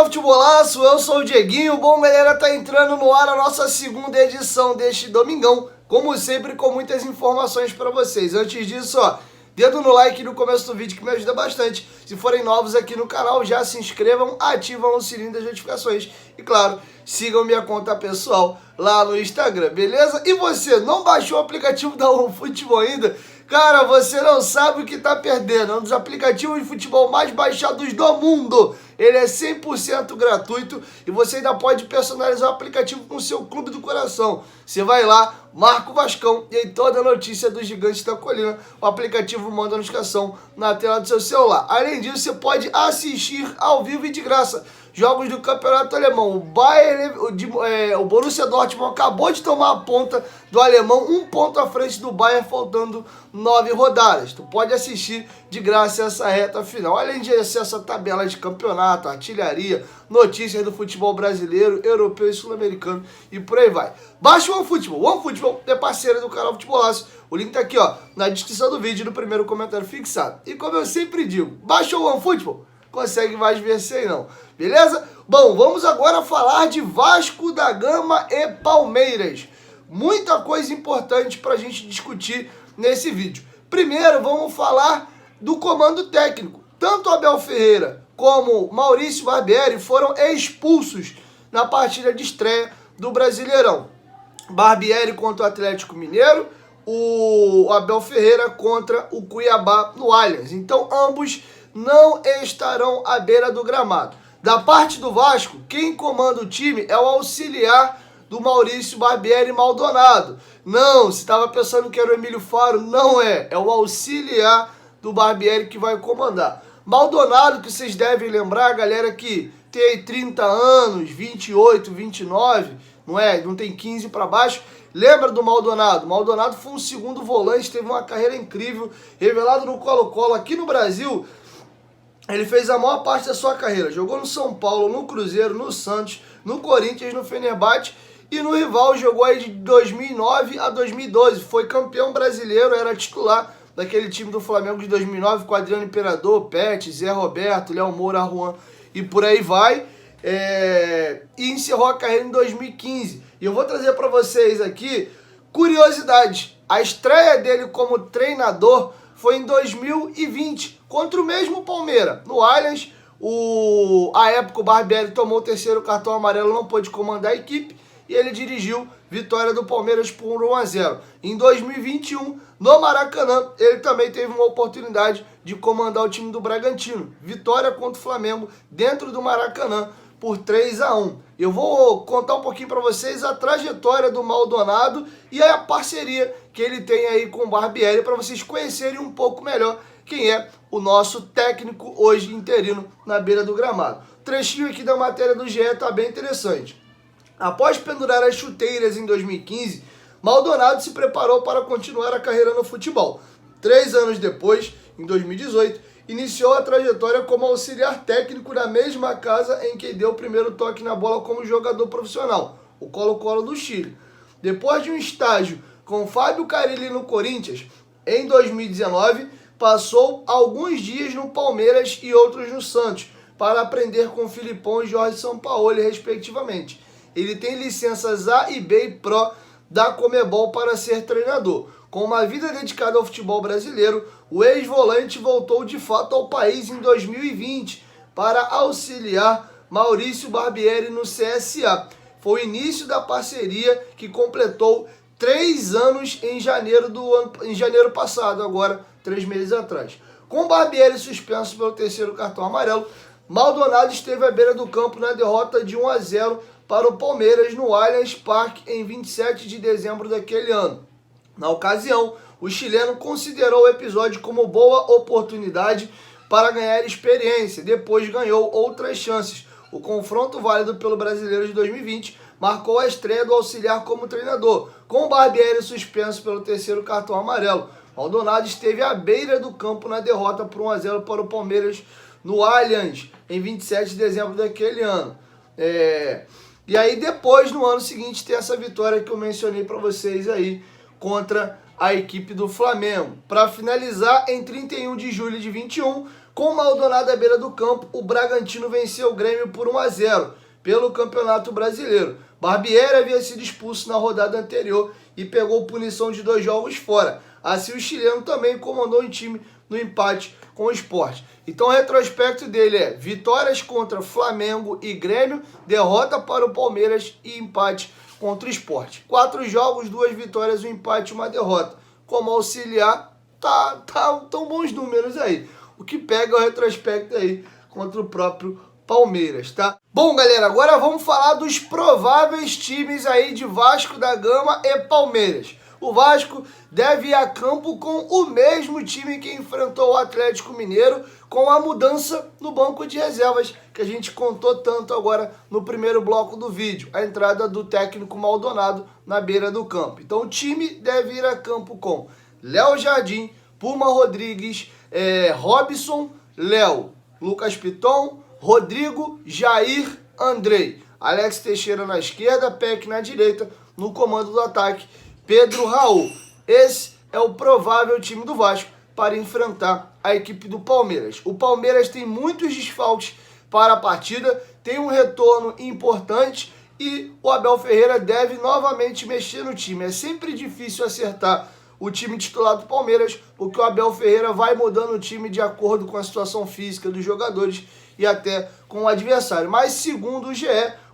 canal Futebolaço, eu sou o Dieguinho. Bom, galera, tá entrando no ar a nossa segunda edição deste domingão, como sempre, com muitas informações pra vocês. Antes disso, ó, dedo no like no começo do vídeo que me ajuda bastante. Se forem novos aqui no canal, já se inscrevam, ativam o sininho das notificações e, claro, sigam minha conta pessoal lá no Instagram, beleza? E você, não baixou o aplicativo da OneFootball ainda? Cara, você não sabe o que tá perdendo. É um dos aplicativos de futebol mais baixados do mundo. Ele é 100% gratuito e você ainda pode personalizar o aplicativo com o seu clube do coração. Você vai lá, marca o Vascão e aí toda a notícia dos gigantes da colina, o aplicativo manda a notificação na tela do seu celular. Além disso, você pode assistir ao vivo e de graça jogos do Campeonato Alemão. O Borussia Dortmund acabou de tomar a ponta do alemão, um ponto à frente do Bayern, faltando 9 rodadas. Tu pode assistir de graça essa reta final. Além de acesso a tabela de campeonato, artilharia, notícias do futebol brasileiro, europeu e sul-americano e por aí vai. Baixa o OneFootball. O OneFootball é parceiro do canal Futebolaço. O link tá aqui, ó, na descrição do vídeo, no primeiro comentário fixado. E como eu sempre digo, baixa o OneFootball, consegue mais ver sem não, beleza? Bom, vamos agora falar de Vasco da Gama e Palmeiras. Muita coisa importante pra gente discutir nesse vídeo. Primeiro, vamos falar do comando técnico. Tanto Abel Ferreira como Maurício Barbieri foram expulsos na partida de estreia do Brasileirão. Barbieri contra o Atlético Mineiro, o Abel Ferreira contra o Cuiabá no Allianz. Então, ambos não estarão à beira do gramado. Da parte do Vasco, quem comanda o time é o auxiliar do Maurício Barbieri, Maldonado. Não, se estava pensando que era o Emílio Faro, não é. É o auxiliar do Barbieri que vai comandar. Maldonado, que vocês devem lembrar, galera que tem aí 30 anos, 28, 29, não é? Não tem 15 para baixo. Lembra do Maldonado? Maldonado foi um segundo volante, teve uma carreira incrível, revelado no Colo-Colo aqui no Brasil. Ele fez a maior parte da sua carreira. Jogou no São Paulo, no Cruzeiro, no Santos, no Corinthians, no Fenerbahçe e no rival. Jogou aí de 2009 a 2012. Foi campeão brasileiro, era titular daquele time do Flamengo de 2009 com Adriano Imperador, Pet, Zé Roberto, Léo Moura, Juan e por aí vai. E encerrou a carreira em 2015. E eu vou trazer para vocês aqui curiosidades. A estreia dele como treinador foi em 2020, contra o mesmo Palmeiras. No Allianz, à época o Barbieri tomou o terceiro cartão amarelo, não pôde comandar a equipe, e ele dirigiu vitória do Palmeiras por 1-0. Em 2021, no Maracanã, ele também teve uma oportunidade de comandar o time do Bragantino. Vitória contra o Flamengo dentro do Maracanã por 3-1. Eu vou contar um pouquinho para vocês a trajetória do Maldonado e a parceria que ele tem aí com o Barbieri para vocês conhecerem um pouco melhor quem é o nosso técnico hoje interino na beira do gramado. O trechinho aqui da matéria do GE tá bem interessante. Após pendurar as chuteiras em 2015, Maldonado se preparou para continuar a carreira no futebol. 3 anos depois, em 2018, iniciou a trajetória como auxiliar técnico na mesma casa em que deu o primeiro toque na bola como jogador profissional, o Colo-Colo do Chile. Depois de um estágio com Fábio Carille no Corinthians, em 2019, passou alguns dias no Palmeiras e outros no Santos, para aprender com Filipão e Jorge Sampaoli, respectivamente. Ele tem licenças A e B e Pro da Conmebol para ser treinador. Com uma vida dedicada ao futebol brasileiro, o ex-volante voltou de fato ao país em 2020 para auxiliar Maurício Barbieri no CSA. Foi o início da parceria que completou 3 anos em janeiro passado, agora 3 meses atrás. Com Barbieri suspenso pelo terceiro cartão amarelo, Maldonado esteve à beira do campo na derrota de 1-0 para o Palmeiras no Allianz Parque em 27 de dezembro daquele ano. Na ocasião, o chileno considerou o episódio como boa oportunidade para ganhar experiência. Depois ganhou outras chances. O confronto válido pelo Brasileiro de 2020 marcou a estreia do auxiliar como treinador, com o Barbieri suspenso pelo terceiro cartão amarelo. Maldonado esteve à beira do campo na derrota por 1-0 para o Palmeiras no Allianz, em 27 de dezembro daquele ano. E aí depois, no ano seguinte, tem essa vitória que eu mencionei para vocês aí, contra a equipe do Flamengo. Para finalizar, em 31 de julho de 21, Com o Maldonado à beira do campo, o Bragantino venceu o Grêmio por 1-0 pelo Campeonato Brasileiro. Barbieri havia sido expulso na rodada anterior e pegou punição de 2 jogos fora. Assim, o chileno também comandou o time no empate com o Sport. Então, o retrospecto dele é vitórias contra Flamengo e Grêmio, derrota para o Palmeiras e empate contra o Sport. 4 jogos, 2 vitórias, um empate e uma derrota. Como auxiliar, tão bons números aí. O que pega é o retrospecto aí contra o próprio Palmeiras, tá? Bom, galera, agora vamos falar dos prováveis times aí de Vasco da Gama e Palmeiras. O Vasco deve ir a campo com o mesmo time que enfrentou o Atlético Mineiro, com a mudança no banco de reservas, que a gente contou tanto agora no primeiro bloco do vídeo, a entrada do técnico Maldonado na beira do campo. Então o time deve ir a campo com Léo Jardim, Puma Rodrigues, Robson, Léo, Lucas Piton, Rodrigo, Jair, Andrei, Alex Teixeira na esquerda, Peck na direita, no comando do ataque, Pedro Raul. Esse é o provável time do Vasco para enfrentar a equipe do Palmeiras. O Palmeiras tem muitos desfalques para a partida, tem um retorno importante e o Abel Ferreira deve novamente mexer no time. É sempre difícil acertar o time titular do Palmeiras, porque o Abel Ferreira vai mudando o time de acordo com a situação física dos jogadores e até com o adversário. Mas, segundo o GE,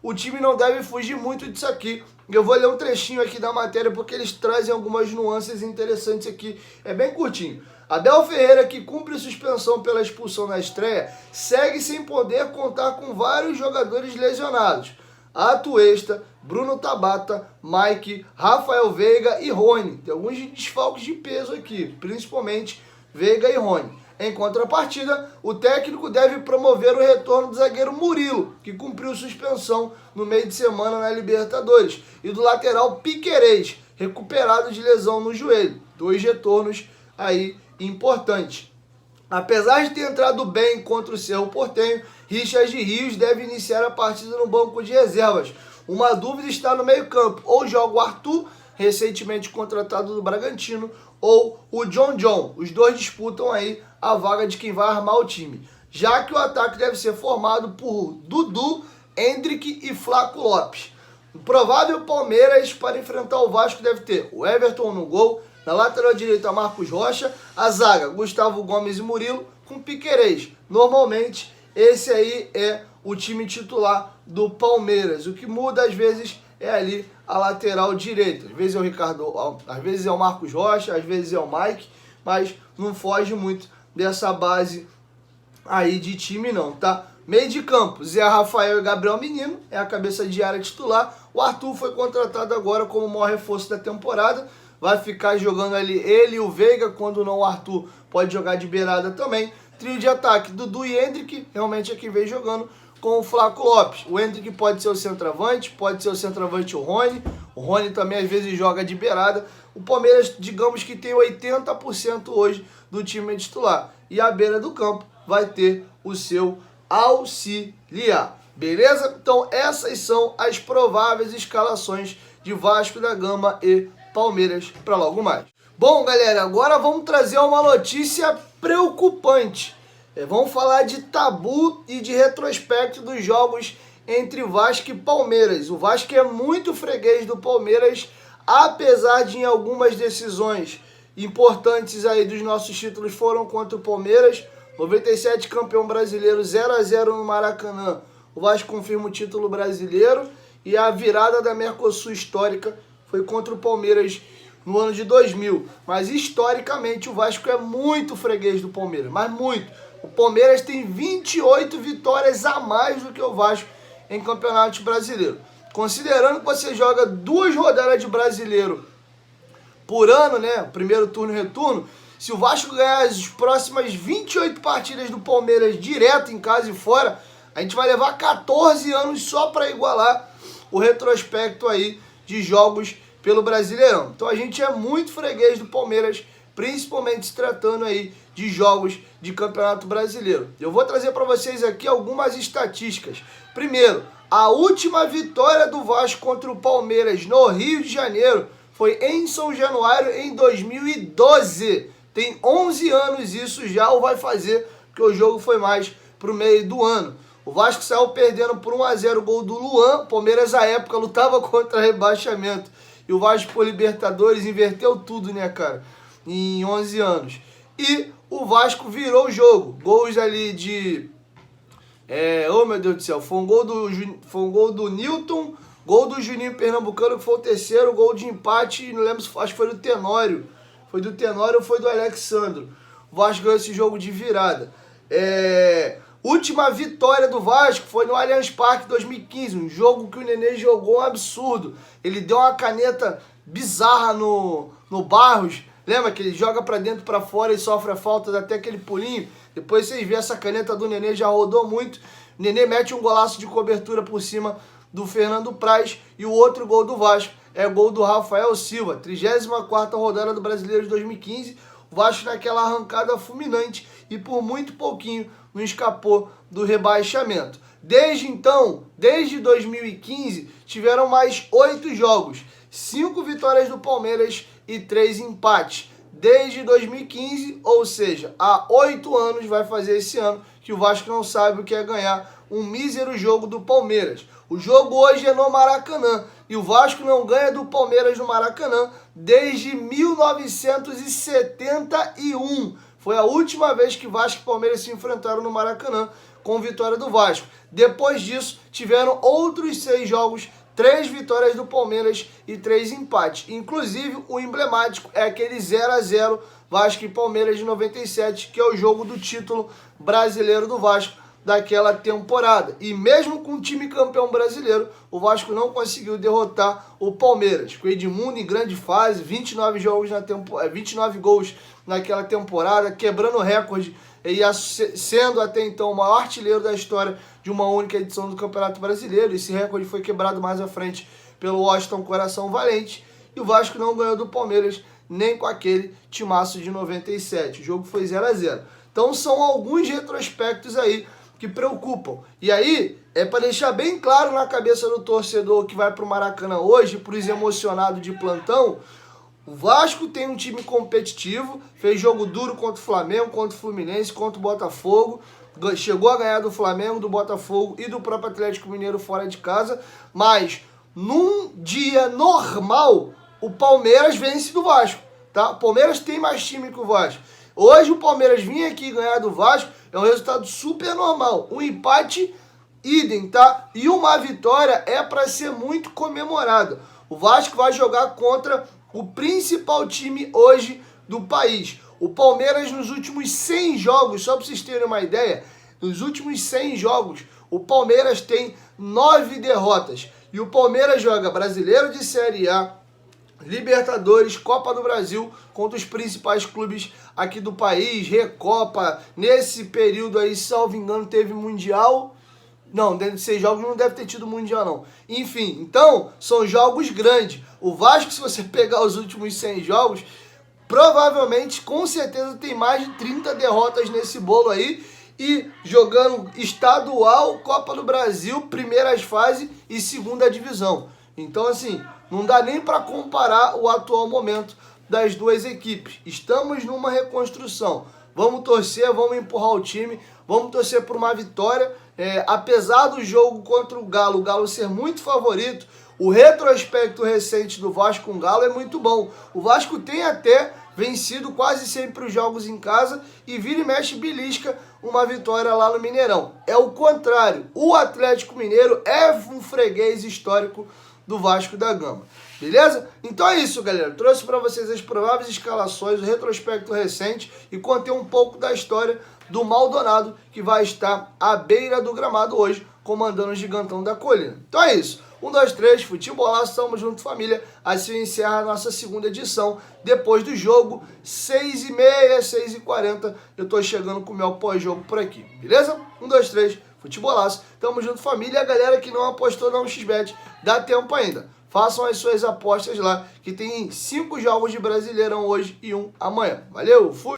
o time não deve fugir muito disso aqui. Eu vou ler um trechinho aqui da matéria, porque eles trazem algumas nuances interessantes aqui. É bem curtinho. Abel Ferreira, que cumpre suspensão pela expulsão na estreia, segue sem poder contar com vários jogadores lesionados. Atuesta, Bruno Tabata, Mike, Rafael Veiga e Rony. Tem alguns desfalques de peso aqui, principalmente Veiga e Rony. Em contrapartida, o técnico deve promover o retorno do zagueiro Murilo, que cumpriu suspensão no meio de semana na Libertadores, e do lateral Piquerez, recuperado de lesão no joelho. 2 retornos aí importantes. Apesar de ter entrado bem contra o Cerro Porteño, Richard Rios deve iniciar a partida no banco de reservas. Uma dúvida está no meio-campo: ou joga o Arthur, recentemente contratado do Bragantino, ou o John. Os dois disputam aí a vaga de quem vai armar o time, já que o ataque deve ser formado por Dudu, Hendrick e Flaco Lopes. O provável Palmeiras para enfrentar o Vasco deve ter o Everton no gol, na lateral direita Marcos Rocha, a zaga Gustavo Gomes e Murilo, com Piquerez. Normalmente esse aí é o time titular do Palmeiras. O que muda às vezes é ali a lateral direita. Às vezes é o Ricardo, às vezes é o Marcos Rocha, às vezes é o Mike, mas não foge muito dessa base aí de time não, tá? Meio de campo, Zé Rafael e Gabriel Menino é a cabeça de área titular. O Arthur foi contratado agora como o maior reforço da temporada. Vai ficar jogando ali ele e o Veiga, quando não o Arthur pode jogar de beirada também. Trio de ataque, Dudu e Hendrick, realmente é quem vem jogando com o Flaco Lopes. O Hendrick pode ser o centroavante, pode ser o centroavante o Rony. O Rony também às vezes joga de beirada. O Palmeiras, digamos que tem 80% hoje do time titular. E a beira do campo vai ter o seu auxiliar. Beleza? Então essas são as prováveis escalações de Vasco da Gama e Palmeiras para logo mais. Bom, galera, agora vamos trazer uma notícia preocupante. Vamos falar de tabu e de retrospecto dos jogos entre Vasco e Palmeiras. O Vasco é muito freguês do Palmeiras, apesar de em algumas decisões importantes aí dos nossos títulos foram contra o Palmeiras. 97 campeão brasileiro, 0-0 no Maracanã. O Vasco confirma o título brasileiro e a virada da Mercosul histórica foi contra o Palmeiras no ano de 2000. Mas historicamente o Vasco é muito freguês do Palmeiras, mas muito. O Palmeiras tem 28 vitórias a mais do que o Vasco em campeonato brasileiro. Considerando que você joga 2 rodadas de brasileiro por ano, né? Primeiro turno e retorno. Se o Vasco ganhar as próximas 28 partidas do Palmeiras direto em casa e fora, a gente vai levar 14 anos só para igualar o retrospecto aí de jogos pelo Brasileirão. Então a gente é muito freguês do Palmeiras, principalmente se tratando aí de jogos de Campeonato Brasileiro. Eu vou trazer para vocês aqui algumas estatísticas. Primeiro, a última vitória do Vasco contra o Palmeiras no Rio de Janeiro foi em São Januário em 2012. Tem 11 anos isso já, ou vai fazer, porque o jogo foi mais pro meio do ano. O Vasco saiu perdendo por 1-0, gol do Luan. Palmeiras, à época, lutava contra rebaixamento. E o Vasco, por Libertadores, inverteu tudo, né, cara? Em 11 anos. E o Vasco virou o jogo. Gols ali de... oh, meu Deus do céu. Foi um gol do Nilton, gol do Juninho Pernambucano, que foi o terceiro. Gol de empate, não lembro, acho que foi do Tenório. Foi do Tenório ou foi do Alexandro. O Vasco ganhou esse jogo de virada. Última vitória do Vasco foi no Allianz Parque 2015, um jogo que o Nenê jogou um absurdo. Ele deu uma caneta bizarra no Barros, lembra que ele joga pra dentro, pra fora e sofre a falta, dá até aquele pulinho. Depois vocês vêem essa caneta do Nenê, já rodou muito. O Nenê mete um golaço de cobertura por cima do Fernando Praz. E o outro gol do Vasco é o gol do Rafael Silva, 34ª rodada do Brasileiro de 2015. O Vasco naquela arrancada fulminante e por muito pouquinho não escapou do rebaixamento. Desde então, desde 2015, tiveram mais 8 jogos, 5 vitórias do Palmeiras e 3 empates. Desde 2015, ou seja, há 8 anos, vai fazer esse ano, que o Vasco não sabe o que é ganhar um mísero jogo do Palmeiras. O jogo hoje é no Maracanã e o Vasco não ganha do Palmeiras no Maracanã desde 1971. Foi a última vez que Vasco e Palmeiras se enfrentaram no Maracanã com vitória do Vasco. Depois disso, tiveram outros 6 jogos, 3 vitórias do Palmeiras e 3 empates. Inclusive, o emblemático é aquele 0-0 Vasco e Palmeiras de 97, que é o jogo do título brasileiro do Vasco daquela temporada. E mesmo com o time campeão brasileiro, o Vasco não conseguiu derrotar o Palmeiras. Com o Edmundo em grande fase, 29 gols naquela temporada, quebrando o recorde e sendo até então o maior artilheiro da história de uma única edição do Campeonato Brasileiro. Esse recorde foi quebrado mais à frente pelo Washington Coração Valente. E o Vasco não ganhou do Palmeiras nem com aquele timaço de 97. O jogo foi 0-0. Então são alguns retrospectos aí que preocupam. E aí, é para deixar bem claro na cabeça do torcedor que vai para o Maracanã hoje, para os emocionados de plantão, o Vasco tem um time competitivo, fez jogo duro contra o Flamengo, contra o Fluminense, contra o Botafogo, chegou a ganhar do Flamengo, do Botafogo e do próprio Atlético Mineiro fora de casa, mas num dia normal, o Palmeiras vence do Vasco, tá? O Palmeiras tem mais time que o Vasco. Hoje o Palmeiras vir aqui ganhar do Vasco é um resultado super normal. Um empate, idem, tá? E uma vitória é para ser muito comemorada. O Vasco vai jogar contra o principal time hoje do país. O Palmeiras nos últimos 100 jogos, só para vocês terem uma ideia, nos últimos 100 jogos, o Palmeiras tem 9 derrotas. E o Palmeiras joga Brasileiro de Série A, Libertadores, Copa do Brasil, contra os principais clubes aqui do país, Recopa. Nesse período aí, salvo engano, teve Mundial. Não, dentro de 6 jogos não deve ter tido Mundial, não. Enfim, então, são jogos grandes. O Vasco, se você pegar os últimos 100 jogos, provavelmente, com certeza, tem mais de 30 derrotas nesse bolo aí. E jogando estadual, Copa do Brasil, primeiras fases e segunda divisão. Então, assim, não dá nem para comparar o atual momento das duas equipes. Estamos numa reconstrução. Vamos torcer, vamos empurrar o time, vamos torcer por uma vitória. Apesar do jogo contra o Galo ser muito favorito, o retrospecto recente do Vasco com o Galo é muito bom. O Vasco tem até vencido quase sempre os jogos em casa e vira e mexe belisca uma vitória lá no Mineirão. É o contrário. O Atlético Mineiro é um freguês histórico do Vasco da Gama, beleza? Então é isso, galera. Trouxe para vocês as prováveis escalações, o retrospecto recente e contei um pouco da história do Maldonado, que vai estar à beira do gramado hoje, comandando o Gigantão da Colina. Então é isso. 1, 2, 3, futebolaço, tamo junto, família. Assim encerra a nossa segunda edição. Depois do jogo, 6h30, 6h40, eu tô chegando com o meu pós-jogo por aqui, beleza? 1, 2, 3, futebolaço, tamo junto, família. A galera que não apostou no XBET, dá tempo ainda. Façam as suas apostas lá, que tem 5 jogos de Brasileirão hoje e 1 amanhã. Valeu, fui!